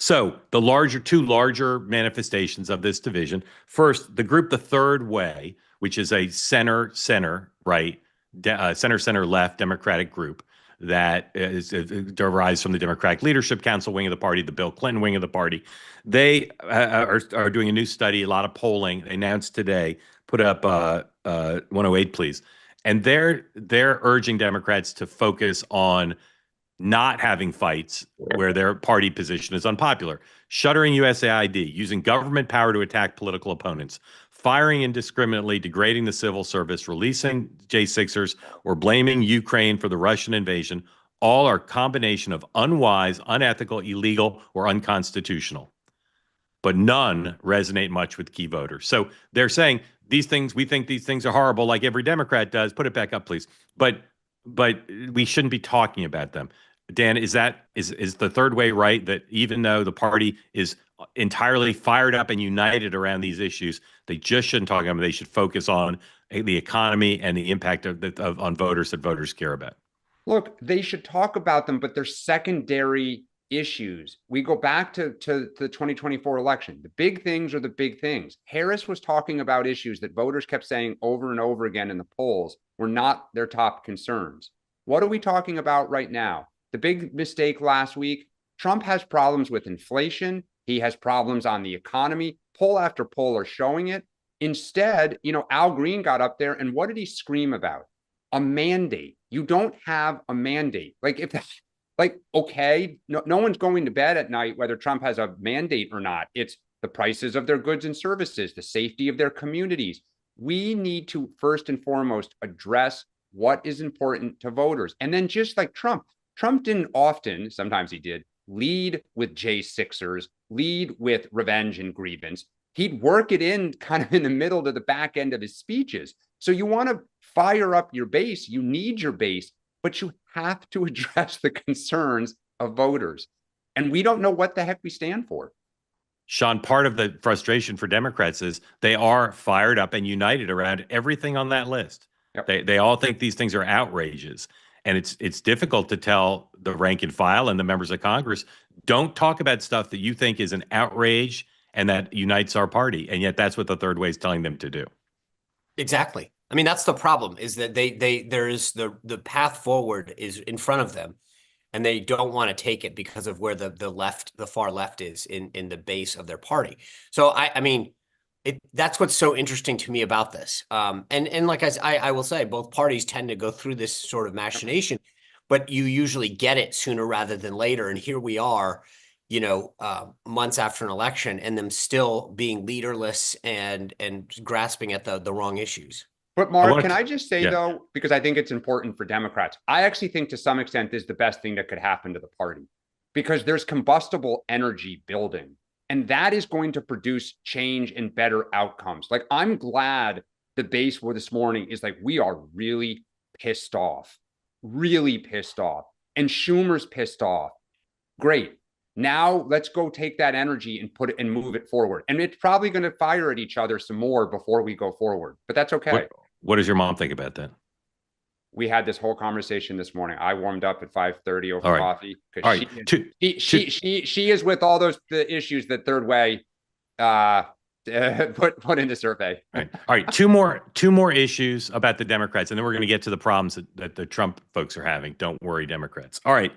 So two larger manifestations of this division. First, the group, the Third Way, which is a center right, center left Democratic group that derives from the Democratic Leadership Council wing of the party, the Bill Clinton wing of the party. They are doing a new study, a lot of polling. They announced today, put up 108, please, and they're urging Democrats to focus on not having fights where their party position is unpopular, shuttering USAID, using government power to attack political opponents, firing indiscriminately, degrading the civil service, releasing J6ers, or blaming Ukraine for the Russian invasion. All are combination of unwise, unethical, illegal, or unconstitutional. But none resonate much with key voters. So they're saying these things, we think these things are horrible, like every Democrat does. Put it back up, please. But we shouldn't be talking about them. Dan, is the Third Way right that even though the party is entirely fired up and united around these issues, they just shouldn't talk about them? They should focus on the economy and the impact on voters that voters care about. Look, they should talk about them, but they're secondary issues. We go back to the 2024 election. The big things are the big things. Harris was talking about issues that voters kept saying over and over again in the polls were not their top concerns. What are we talking about right now? The big mistake last week, Trump has problems with inflation. He has problems on the economy. Poll after poll are showing it. Instead, Al Green got up there, and what did he scream about? A mandate. You don't have a mandate. Okay, no one's going to bed at night whether Trump has a mandate or not. It's the prices of their goods and services, the safety of their communities. We need to first and foremost address what is important to voters. And then just like Trump didn't often, sometimes he did, lead with J6ers, lead with revenge and grievance. He'd work it in kind of in the middle to the back end of his speeches. So you want to fire up your base. You need your base, but you have to address the concerns of voters. And we don't know what the heck we stand for. Sean, part of the frustration for Democrats is they are fired up and united around everything on that list. Yep. They all think these things are outrages. And it's difficult to tell the rank and file and the members of Congress, don't talk about stuff that you think is an outrage and that unites our party. And yet that's what the Third Way is telling them to do. Exactly. I mean, that's the problem, is that there is the path forward is in front of them, and they don't want to take it because of where the far left is in the base of their party. So I mean, that's what's so interesting to me about this. And like I will say, both parties tend to go through this sort of machination, but you usually get it sooner rather than later. And here we are, months after an election, and them still being leaderless and grasping at the wrong issues. But Mark, can I just say, though, because I think it's important for Democrats, I actually think to some extent this is the best thing that could happen to the party, because there's combustible energy building, and that is going to produce change and better outcomes. Like, I'm glad the base for this morning is like, we are really pissed off, and Schumer's pissed off. Great. Now let's go take that energy and put it and move it forward. And it's probably going to fire at each other some more before we go forward, but that's okay. What does your mom think about that? We had this whole conversation this morning. I warmed up at 5:30 over coffee because she is with all the issues that Third Way put in the survey. All right. Two more issues about the Democrats, and then we're going to get to the problems that the Trump folks are having. Don't worry, Democrats. All right.